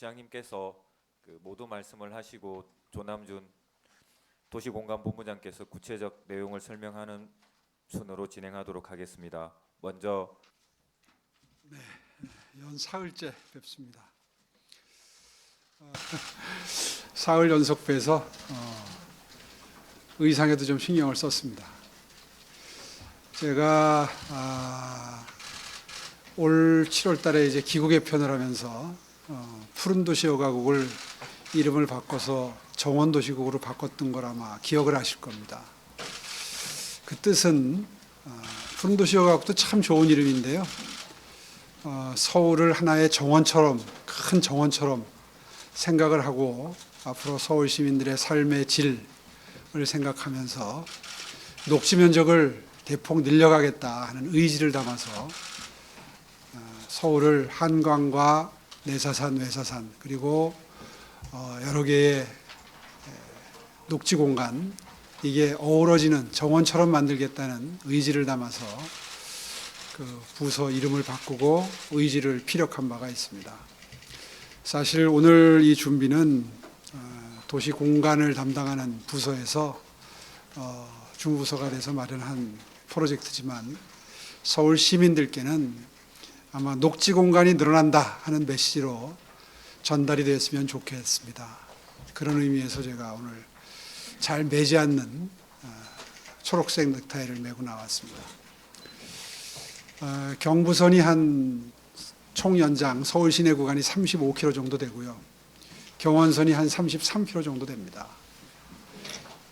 시장님께서 모두 말씀을 하시고 조남준 도시공간본부장께서 구체적 내용을 설명하는 순으로 진행하도록 하겠습니다. 먼저 연 사흘째 뵙습니다. 사흘 연속 뵈서 의상에도 좀 신경을 썼습니다. 제가 올 7월 달에 이제 기구 개편을 하면서 푸른 도시 여가국을 이름을 바꿔서 정원도시국으로 바꿨던 걸 아마 기억을 하실 겁니다. 그 뜻은 푸른 도시 여가국도 참 좋은 이름인데요. 서울을 하나의 정원처럼, 큰 정원처럼 생각을 하고 앞으로 서울 시민들의 삶의 질을 생각하면서 녹지 면적을 대폭 늘려가겠다 하는 의지를 담아서 서울을 한강과 내사산, 외사산 그리고 여러 개의 녹지 공간 이게 어우러지는 정원처럼 만들겠다는 의지를 담아서 그 부서 이름을 바꾸고 의지를 피력한 바가 있습니다. 사실 오늘 이 준비는 도시 공간을 담당하는 부서에서 중부서가 돼서 마련한 프로젝트지만 서울 시민들께는 아마 녹지 공간이 늘어난다 하는 메시지로 전달이 됐으면 좋겠습니다. 그런 의미에서 제가 오늘 잘 매지 않는 초록색 넥타이를 메고 나왔습니다. 경부선이 한 총 연장 서울 시내 구간이 35km 정도 되고요. 경원선이 한 33km 정도 됩니다.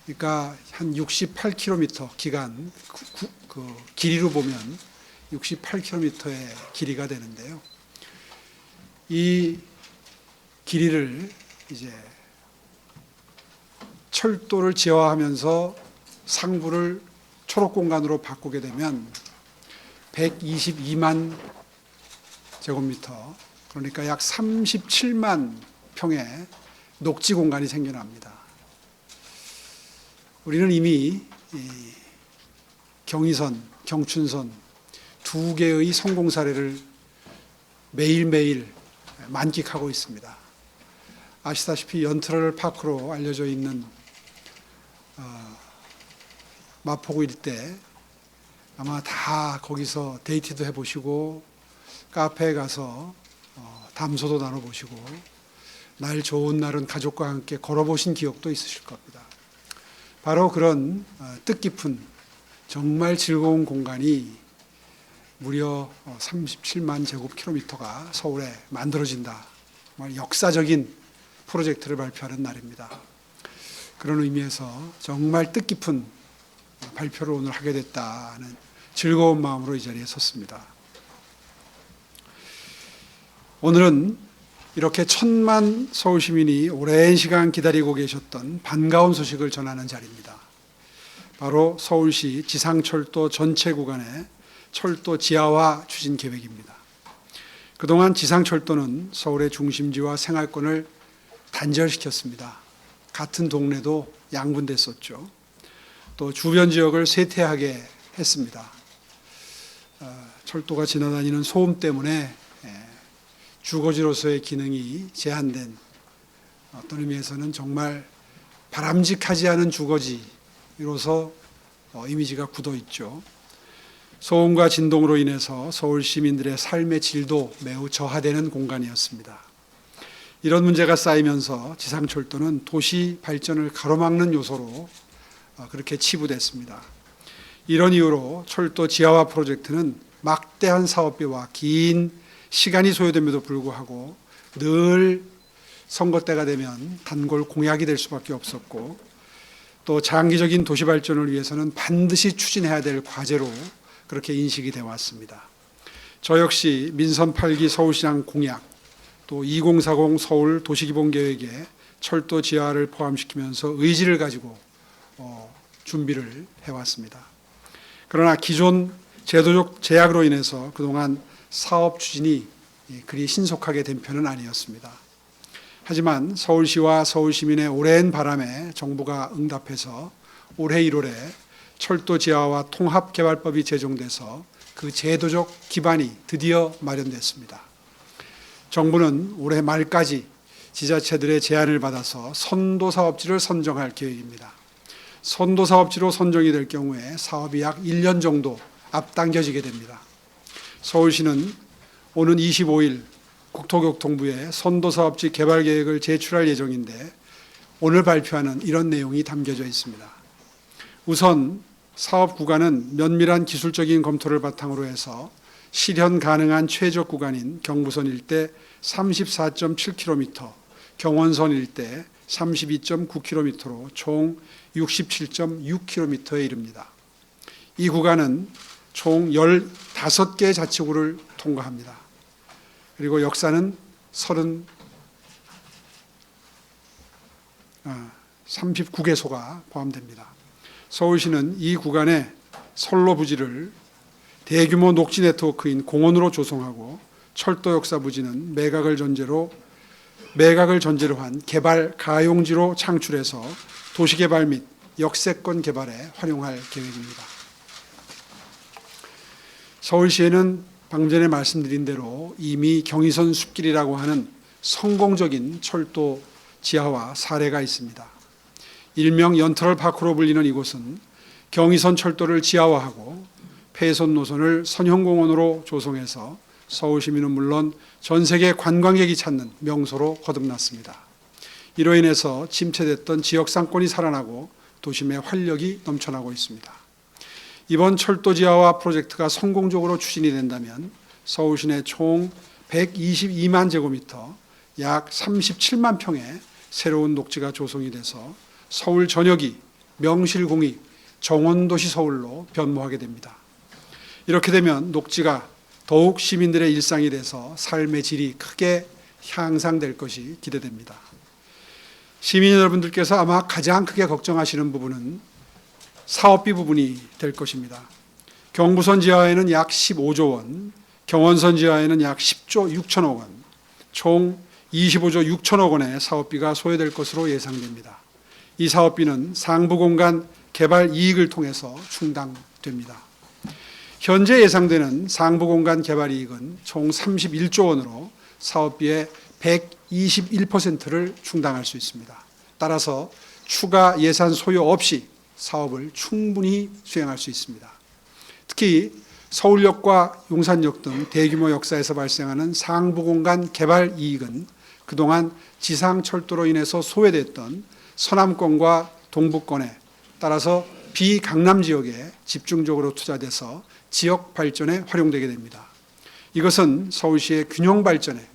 그러니까 한 68km 기간 그 길이로 보면 68km의 길이가 되는데요. 이 길이를 이제 철도를 지하화하면서 상부를 초록 공간으로 바꾸게 되면 122만 제곱미터, 그러니까 약 37만 평의 녹지 공간이 생겨납니다. 우리는 이미 경의선, 경춘선 두 개의 성공 사례를 매일매일 만끽하고 있습니다. 아시다시피 연트럴 파크로 알려져 있는 마포구 일대 아마 다 거기서 데이트도 해보시고 카페에 가서 담소도 나눠보시고 날 좋은 날은 가족과 함께 걸어보신 기억도 있으실 겁니다. 바로 그런 뜻깊은 정말 즐거운 공간이 무려 37만 제곱킬로미터가 서울에 만들어진다. 정말 역사적인 프로젝트를 발표하는 날입니다. 그런 의미에서 정말 뜻깊은 발표를 오늘 하게 됐다는 즐거운 마음으로 이 자리에 섰습니다. 오늘은 이렇게 1000만 서울 시민이 오랜 시간 기다리고 계셨던 반가운 소식을 전하는 자리입니다. 바로 서울시 지상철도 전체 구간의 철도 지하화 추진 계획입니다. 그동안 지상철도는 서울의 중심지와 생활권을 단절시켰습니다. 같은 동네도 양분됐었죠. 또 주변 지역을 쇠퇴하게 했습니다. 철도가 지나다니는 소음 때문에 주거지로서의 기능이 제한된, 어떤 의미에서는 정말 바람직하지 않은 주거지로서 이미지가 굳어 있죠. 소음과 진동으로 인해서 서울 시민들의 삶의 질도 매우 저하되는 공간이었습니다. 이런 문제가 쌓이면서 지상철도는 도시 발전을 가로막는 요소로 그렇게 치부됐습니다. 이런 이유로 철도 지하화 프로젝트는 막대한 사업비와 긴 시간이 소요됨에도 불구하고 늘 선거 때가 되면 단골 공약이 될 수밖에 없었고, 또 장기적인 도시 발전을 위해서는 반드시 추진해야 될 과제로 그렇게 인식이 되어 왔습니다. 저 역시 민선 8기 서울시장 공약, 또 2040 서울 도시기본계획에 철도 지하를 포함시키면서 의지를 가지고 준비를 해왔습니다. 그러나 기존 제도적 제약으로 인해서 그동안 사업 추진이 그리 신속하게 된 편은 아니었습니다. 하지만 서울시와 서울시민의 오랜 바람에 정부가 응답해서 올해 1월에 철도 지하화 통합개발법이 제정돼서 그 제도적 기반이 드디어 마련됐습니다. 정부는 올해 말까지 지자체들의 제안을 받아서 선도사업지를 선정할 계획입니다. 선도사업지로 선정이 될 경우에 사업이 약 1년 정도 앞당겨지게 됩니다. 서울시는 오는 25일 국토교통부에 선도사업지 개발계획을 제출할 예정인데, 오늘 발표하는 이런 내용이 담겨져 있습니다. 우선 사업 구간은 면밀한 기술적인 검토를 바탕으로 해서 실현 가능한 최적 구간인 경부선 일대 34.7km, 경원선 일대 32.9km로 총 67.6km에 이릅니다. 이 구간은 총 15개 자치구를 통과합니다. 그리고 역사는 39개소가 포함됩니다. 서울시는 이 구간에 선로 부지를 대규모 녹지 네트워크인 공원으로 조성하고, 철도 역사 부지는 매각을 전제로 한 개발 가용지로 창출해서 도시개발 및 역세권 개발에 활용할 계획입니다. 서울시에는 방금 전에 말씀드린 대로 이미 경의선 숲길이라고 하는 성공적인 철도 지하화 사례가 있습니다. 일명 연터럴 파크로 불리는 이곳은 경의선 철도를 지하화하고 폐선 노선을 선형공원으로 조성해서 서울 시민은 물론 전 세계 관광객이 찾는 명소로 거듭났습니다. 이로 인해서 침체됐던 지역 상권이 살아나고 도심의 활력이 넘쳐나고 있습니다. 이번 철도 지하화 프로젝트가 성공적으로 추진이 된다면 서울 시내 총 122만 제곱미터, 약 37만 평의 새로운 녹지가 조성이 돼서 서울 전역이 명실공히 정원도시 서울로 변모하게 됩니다. 이렇게 되면 녹지가 더욱 시민들의 일상이 돼서 삶의 질이 크게 향상될 것이 기대됩니다. 시민 여러분들께서 아마 가장 크게 걱정하시는 부분은 사업비 부분이 될 것입니다. 경부선 지하에는 약 15조 원, 경원선 지하에는 약 10조 6천억 원, 총 25조 6천억 원의 사업비가 소요될 것으로 예상됩니다. 이 사업비는 상부공간 개발 이익을 통해서 충당됩니다. 현재 예상되는 상부공간 개발 이익은 총 31조 원으로 사업비의 121%를 충당할 수 있습니다. 따라서 추가 예산 소요 없이 사업을 충분히 수행할 수 있습니다. 특히 서울역과 용산역 등 대규모 역사에서 발생하는 상부공간 개발 이익은 그동안 지상철도로 인해서 소외됐던 서남권과 동북권에, 따라서 비강남 지역에 집중적으로 투자돼서 지역 발전에 활용되게 됩니다. 이것은 서울시의 균형 발전에,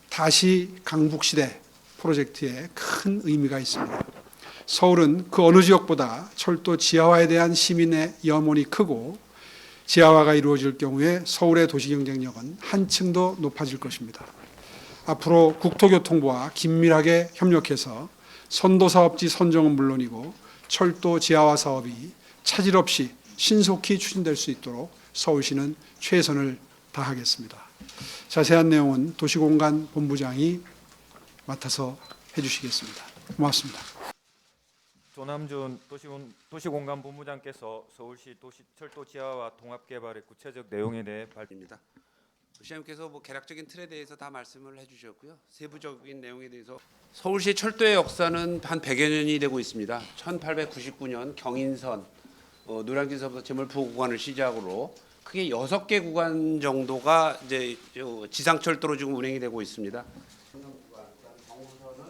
다시 강북시대 프로젝트에 큰 의미가 있습니다. 서울은 그 어느 지역보다 철도 지하화에 대한 시민의 염원이 크고, 지하화가 이루어질 경우에 서울의 도시 경쟁력은 한층 더 높아질 것입니다. 앞으로 국토교통부와 긴밀하게 협력해서 선도사업지 선정은 물론이고 철도 지하화 사업이 차질 없이 신속히 추진될 수 있도록 서울시는 최선을 다하겠습니다. 자세한 내용은 도시공간본부장이 맡아서 해주시겠습니다. 고맙습니다. 조남준 도시공간본부장께서 서울시 철도 지하화 통합개발의 구체적 내용에 대해 입니다. 시장님께서 개략적인 틀에 대해서 다 말씀을 해주셨고요. 세부적인 내용에 대해서 서울시 철도의 역사는 한 100여 년이 되고 있습니다. 1899년 경인선 노량진서부터 제물포 구간을 시작으로 크게 6개 구간 정도가 이제 지상철도로 지금 운행이 되고 있습니다. 경부선은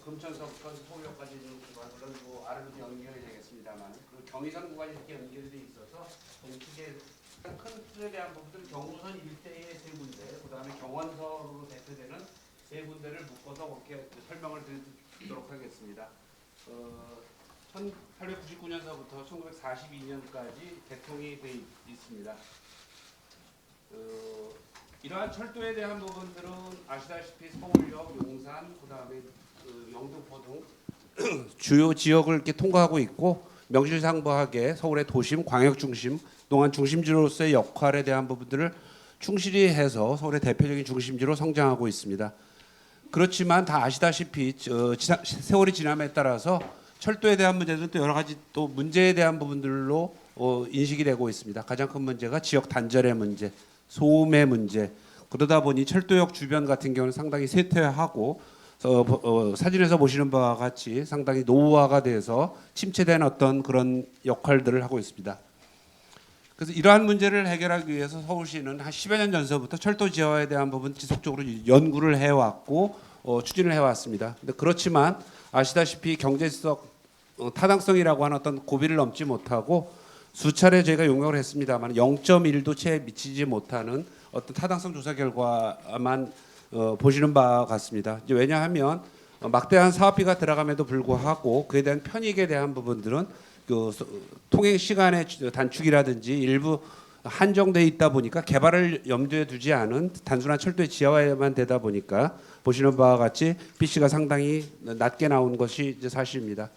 금천서부터 서울역까지 있는 구간, 물론 뭐 아래로도 연결이 되겠습니다만, 그 경의선 구간이 이렇게 연결이 돼 있어서 크게 큰 틀에 대한 부분들은 경부선 일대의 세 군데, 그다음에 경원선으로 대표되는 세 군데를 묶어서 그렇게 설명을 드리도록 하겠습니다. 1899년서부터 1942년까지 개통이 돼 있습니다. 이러한 철도에 대한 부분들은 아시다시피 서울역, 용산, 그다음에 영등포 등 주요 지역을 이렇게 통과하고 있고 명실상부하게 서울의 도심, 광역 중심, 동안 중심지로서의 역할에 대한 부분들을 충실히 해서 서울의 대표적인 중심지로 성장하고 있습니다. 그렇지만 다 아시다시피 세월이 지남에 따라서 철도에 대한 문제들은 또 여러 가지 또 문제에 대한 부분들로 인식이 되고 있습니다. 가장 큰 문제가 지역 단절의 문제, 소음의 문제. 그러다 보니 철도역 주변 같은 경우는 상당히 쇠퇴하고 사진에서 보시는 바와 같이 상당히 노후화가 돼서 침체된 어떤 그런 역할들을 하고 있습니다. 그래서 이러한 문제를 해결하기 위해서 서울시는 한 10여 년 전서부터 철도 지하화에 대한 부분 지속적으로 연구를 해왔고 추진을 해왔습니다. 근데 그렇지만 아시다시피 경제적 타당성이라고 하는 어떤 고비를 넘지 못하고 수차례 저희가 용역을 했습니다만 0.1도 채 미치지 못하는 어떤 타당성 조사 결과만 보시는 바와 같습니다. 이제 왜냐하면 막대한 사업비가 들어감에도 불구하고 그에 대한 편익에 대한 부분들은 그 통행 시간의 단축이라든지 일부 한정돼 있다 보니까 개발을 염두에 두지 않은 단순한 철도의 지하화에만 되다 보니까 보시는 바와 같이 BC가 상당히 낮게 나온 것이 이제 사실입니다.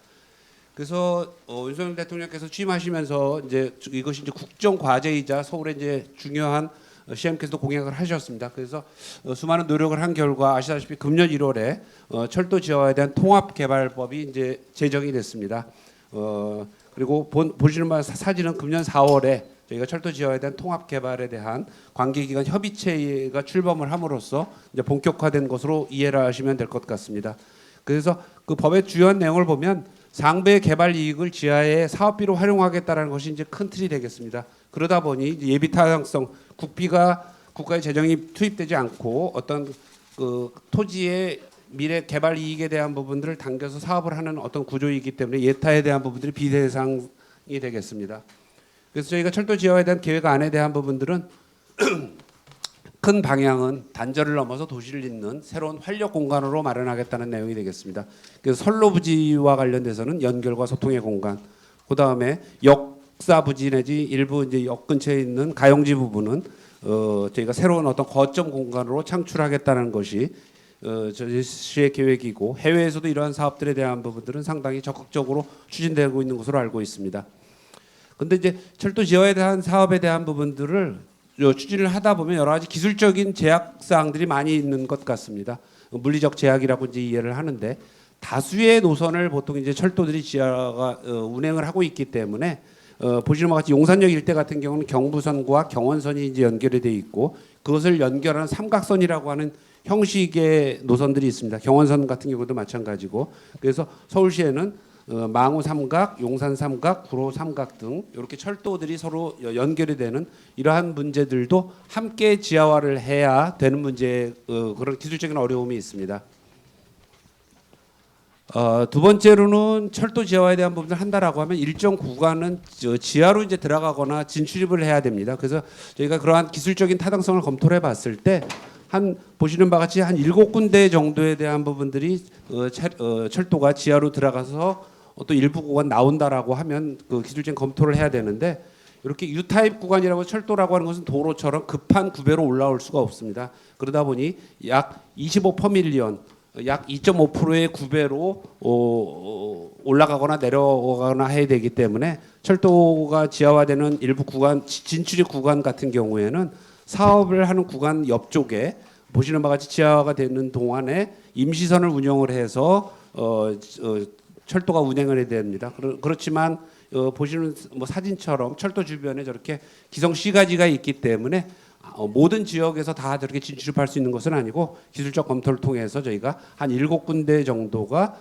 그래서 윤석열 대통령께서 취임하시면서 이제 이것이 이제 국정 과제이자 서울의 이제 중요한 시험께서도 공약을 하셨습니다. 그래서 수많은 노력을 한 결과 아시다시피 금년 1월에 철도 지하화에 대한 통합개발법이 이제 제정이 됐습니다. 그리고 보시는 바와 사진은 금년 4월에 저희가 철도 지하화에 대한 통합 개발에 대한 관계기관 협의체가 출범을 함으로써 이제 본격화된 것으로 이해를 하시면 될 것 같습니다. 그래서 그 법의 주요한 내용을 보면 상배의 개발 이익을 지하의 사업비로 활용하겠다라는 것이 이제 큰 틀이 되겠습니다. 그러다 보니 예비 타당성 국비가 국가의 재정이 투입되지 않고 어떤 그 토지의 미래 개발 이익에 대한 부분들을 당겨서 사업을 하는 어떤 구조이기 때문에 예타에 대한 부분들이 비대상이 되겠습니다. 그래서 저희가 철도 지하화에 대한 계획안에 대한 부분들은 큰 방향은 단절을 넘어서 도시를 잇는 새로운 활력 공간으로 마련하겠다는 내용이 되겠습니다. 그래서 선로 부지와 관련돼서는 연결과 소통의 공간, 그 다음에 역사 부지 내지 일부 이제 역 근처에 있는 가용지 부분은 저희가 새로운 어떤 거점 공간으로 창출하겠다는 것이 저희의 계획이고 해외에서도 이러한 사업들에 대한 부분들은 상당히 적극적으로 추진되고 있는 것으로 알고 있습니다. 그런데 이제 철도 지하화에 대한 사업에 대한 부분들을 추진을 하다 보면 여러 가지 기술적인 제약 사항들이 많이 있는 것 같습니다. 물리적 제약이라고 이제 이해를 하는데 다수의 노선을 보통 이제 철도들이 지하가 운행을 하고 있기 때문에 보시는 것 같이 용산역 일대 같은 경우는 경부선과 경원선이 이제 연결이 돼 있고 그것을 연결하는 삼각선이라고 하는 형식의 노선들이 있습니다. 경원선 같은 경우도 마찬가지고 그래서 서울시에는 망우 삼각, 용산 삼각, 구로 삼각 등 이렇게 철도들이 서로 연결이 되는 이러한 문제들도 함께 지하화를 해야 되는 문제 그런 기술적인 어려움이 있습니다. 두 번째로는 철도 지하화에 대한 부분을 한다라고 하면 일정 구간은 지하로 이제 들어가거나 진출입을 해야 됩니다. 그래서 저희가 그러한 기술적인 타당성을 검토를 해봤을 때 한 보시는 바와 같이 한 7군데 정도에 대한 부분들이 철도가 지하로 들어가서 또 일부 구간 나온다라고 하면 그 기술적인 검토를 해야 되는데 이렇게 U타입 구간이라고 철도라고 하는 것은 도로처럼 급한 구배로 올라올 수가 없습니다. 그러다 보니 약 25%밀리언 약 2.5%의 구배로 올라가거나 내려가거나 해야 되기 때문에 철도가 지하화되는 일부 구간 진출입 구간 같은 경우에는 사업을 하는 구간 옆쪽에 보시는 바와 같이 지하화가 되는 동안에 임시선을 운영을 해서 철도가 운행을 해야 됩니다. 그렇지만 보시는 뭐 사진처럼 철도 주변에 저렇게 기성 C가지가 있기 때문에 모든 지역에서 다 저렇게 진출할 수 있는 것은 아니고 기술적 검토를 통해서 저희가 한 7군데 정도가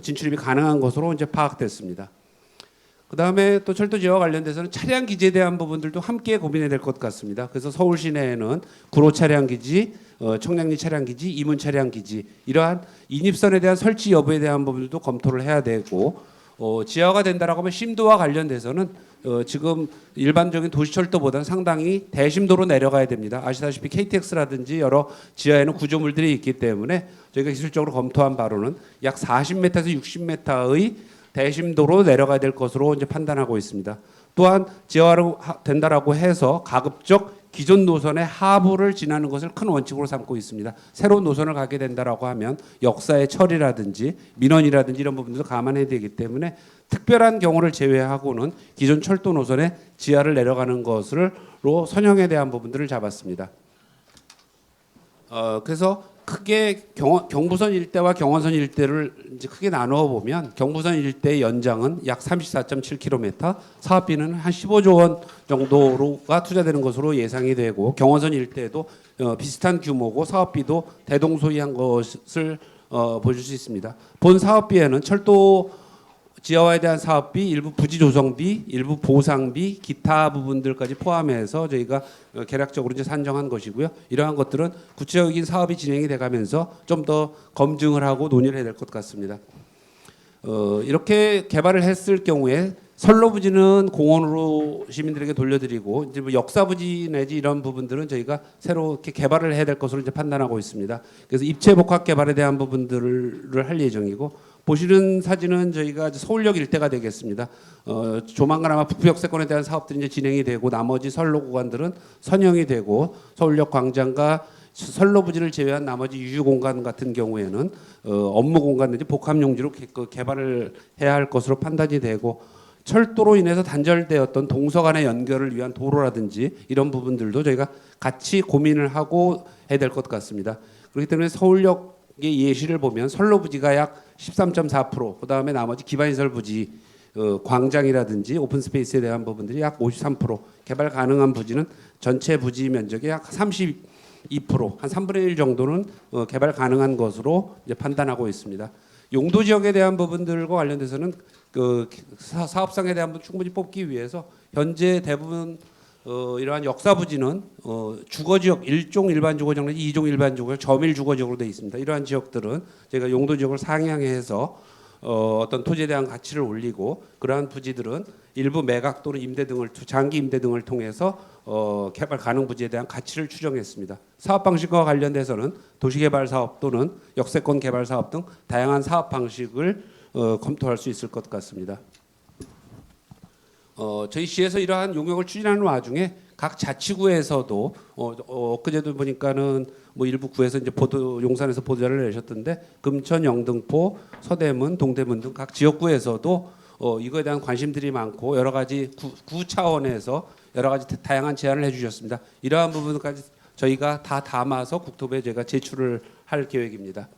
진출입이 가능한 것으로 이제 파악됐습니다. 그다음에 또 철도 지역과 관련돼서는 차량 기지에 대한 부분들도 함께 고민해야 될 것 같습니다. 그래서 서울 시내에는 구로 차량 기지, 청량리 차량 기지, 이문 차량 기지 이러한 인입선에 대한 설치 여부에 대한 부분들도 검토를 해야 되고 지하화가 된다라고 하면 심도와 관련돼서는 지금 일반적인 도시철도보다는 상당히 대심도로 내려가야 됩니다. 아시다시피 KTX라든지 여러 지하에는 구조물들이 있기 때문에 저희가 기술적으로 검토한 바로는 약 40m에서 60m의 대심도로 내려가야 될 것으로 이제 판단하고 있습니다. 또한 지하화로 된다라고 해서 가급적 기존 노선의 하부를 지나는 것을 큰 원칙으로 삼고 있습니다. 새로운 노선을 가게 된다라고 하면 역사의 처리라든지 민원이라든지 이런 부분들도 감안해야 되기 때문에 특별한 경우를 제외하고는 기존 철도 노선의 지하를 내려가는 것으로 선형에 대한 부분들을 잡았습니다. 그래서 크게 경부선 일대와 경원선 일대를 이제 크게 나누어 보면 경부선 일대의 연장은 약 34.7km, 사업비는 한 15조 원 정도가 투자되는 것으로 예상이 되고 경원선 일대도 비슷한 규모고 사업비도 대동소이한 것을 보실 수 있습니다. 본 사업비에는 철도 지하화에 대한 사업비, 일부 부지 조성비, 일부 보상비, 기타 부분들까지 포함해서 저희가 계략적으로 이제 산정한 것이고요. 이러한 것들은 구체적인 사업이 진행이 돼가면서 좀 더 검증을 하고 논의를 해야 될 것 같습니다. 이렇게 개발을 했을 경우에 선로 부지는 공원으로 시민들에게 돌려드리고 이제 뭐 역사 부지 내지 이런 부분들은 저희가 새로 이렇게 개발을 해야 될 것으로 이제 판단하고 있습니다. 그래서 입체 복합 개발에 대한 부분들을 할 예정이고. 보시는 사진은 저희가 서울역 일대가 되겠습니다. 조만간 아마 북부역세권에 대한 사업들이 이제 진행이 되고 나머지 선로 구간들은 선형이 되고 서울역 광장과 선로 부지를 제외한 나머지 유휴 공간 같은 경우에는 업무 공간 내지 복합 용지로 개발을 해야 할 것으로 판단이 되고 철도로 인해서 단절되었던 동서 간의 연결을 위한 도로라든지 이런 부분들도 저희가 같이 고민을 하고 해야 될 것 같습니다. 그렇기 때문에 서울역 예시를 보면 선로 부지가 약 13.4%, 그다음에 나머지 기반시설 부지, 광장이라든지 오픈 스페이스에 대한 부분들이 약 53%, 개발 가능한 부지는 전체 부지 면적의 약 32%, 한 3분의 1 정도는 개발 가능한 것으로 이제 판단하고 있습니다. 용도 지역에 대한 부분들과 관련돼서는 그 사업상에 대한 부분 충분히 뽑기 위해서 현재 대부분 이러한 역사 부지는 주거 지역 1종 일반 주거 지역 내지 2종 일반 주거 점일 주거 지역으로 되어 있습니다. 이러한 지역들은 저희가 용도 지역을 상향해서 어떤 토지에 대한 가치를 올리고 그러한 부지들은 일부 매각 또는 임대 등을 장기 임대 등을 통해서 개발 가능 부지에 대한 가치를 추정했습니다. 사업 방식과 관련돼서는 도시개발 사업 또는 역세권 개발 사업 등 다양한 사업 방식을 검토할 수 있을 것 같습니다. 저희 시에서 이러한 용역을 추진하는 와중에 각 자치구에서도 엊그제도 보니까는 뭐 일부 구에서 이제 용산에서 보도자를 내셨던데 금천, 영등포, 서대문, 동대문 등 각 지역구에서도 이거에 대한 관심들이 많고 여러 가지 구 차원에서 여러 가지 다양한 제안을 해주셨습니다. 이러한 부분까지 저희가 다 담아서 국토부에 저희가 제출을 할 계획입니다.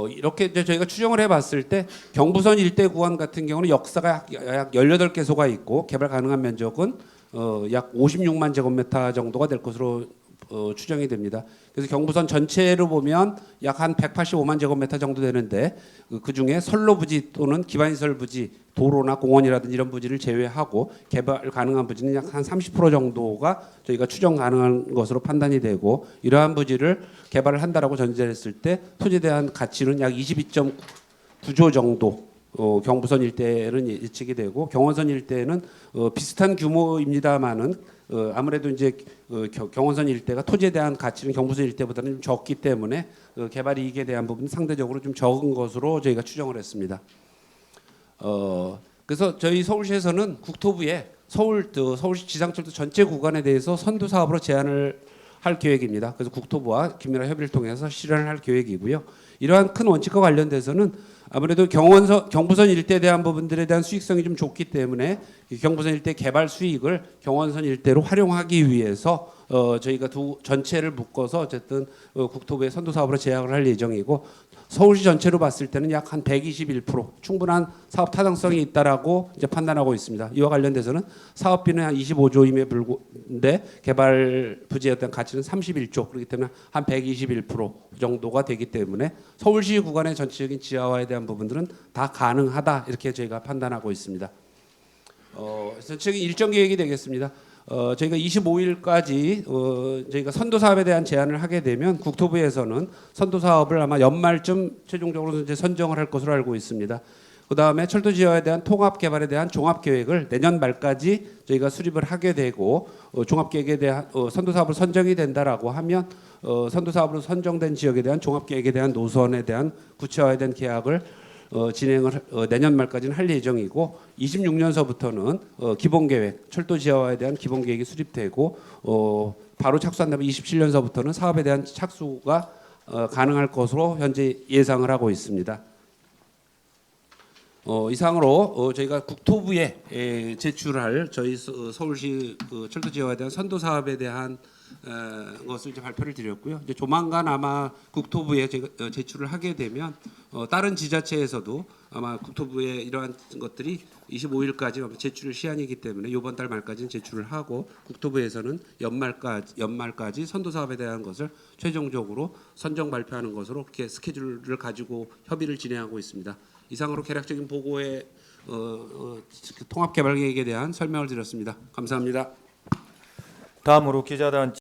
이렇게 이제 저희가 추정을 해봤을 때 경부선 일대 구간 같은 경우는 역사가 약 18개소가 있고 개발 가능한 면적은 약 56만 제곱미터 정도가 될 것으로 추정이 됩니다. 그래서 경부선 전체로 보면 약 한 185만 제곱미터 정도 되는데 그 중에 선로 부지 또는 기반시설 부지, 도로나 공원이라든지 이런 부지를 제외하고 개발 가능한 부지는 약 한 30% 정도가 저희가 추정 가능한 것으로 판단이 되고 이러한 부지를 개발을 한다라고 전제했을 때 토지에 대한 가치는 약 22.9조 정도 경부선 일대는 예측이 되고 경원선 일대는 비슷한 규모입니다만은 아무래도 이제 경원선 일대가 토지에 대한 가치는 경부선 일대보다는 좀 적기 때문에 개발 이익에 대한 부분은 상대적으로 좀 적은 것으로 저희가 추정을 했습니다. 그래서 저희 서울시에서는 국토부에 서울시 지상철도 전체 구간에 대해서 선도 사업으로 제안을 할 계획입니다. 그래서 국토부와 긴밀한 협의를 통해서 실현을 할 계획이고요. 이러한 큰 원칙과 관련돼서는 아무래도 경부선 일대에 대한 부분들에 대한 수익성이 좀 좋기 때문에 경부선 일대 개발 수익을 경원선 일대로 활용하기 위해서 저희가 전체를 묶어서 어쨌든 국토부의 선도 사업으로 제약을 할 예정이고 서울시 전체로 봤을 때는 약 한 121% 충분한 사업 타당성이 있다라고 이제 판단하고 있습니다. 이와 관련돼서는 사업비는 한 25조임에 불구인데 개발 부지에 어떤 가치는 31조 그렇기 때문에 한 121% 정도가 되기 때문에 서울시 구간의 전체적인 지하화에 대한 부분들은 다 가능하다 이렇게 저희가 판단하고 있습니다. 전체적인 일정 계획이 되겠습니다. 저희가 25일까지 저희가 선도 사업에 대한 제안을 하게 되면 국토부에서는 선도 사업을 아마 연말쯤 최종적으로 이제 선정을 할 것으로 알고 있습니다. 그 다음에 철도 지하에 대한 통합 개발에 대한 종합 계획을 내년 말까지 저희가 수립을 하게 되고 종합 계획에 대한 선도 사업을 선정이 된다라고 하면 선도 사업으로 선정된 지역에 대한 종합 계획에 대한 노선에 대한 구체화에 대한 계약을 진행을 내년 말까지는 할 예정이고 26년서부터는 기본 계획 철도 지하화에 대한 기본 계획이 수립되고 바로 착수한다면 27년서부터는 사업에 대한 착수가 가능할 것으로 현재 예상을 하고 있습니다. 이상으로 저희가 국토부에 제출할 저희 서울시 철도 지하화에 대한 선도 사업에 대한 것을 이제 발표를 드렸고요. 이제 조만간 아마 국토부에 제가 제출을 하게 되면 다른 지자체에서도 아마 국토부에 이러한 것들이 25일까지 제출 시한이기 때문에 이번 달 말까지는 제출을 하고 국토부에서는 연말까지 선도 사업에 대한 것을 최종적으로 선정 발표하는 것으로 이렇게 스케줄을 가지고 협의를 진행하고 있습니다. 이상으로 개략적인 보고의 통합개발 계획에 대한 설명을 드렸습니다. 감사합니다. 다음으로 기자단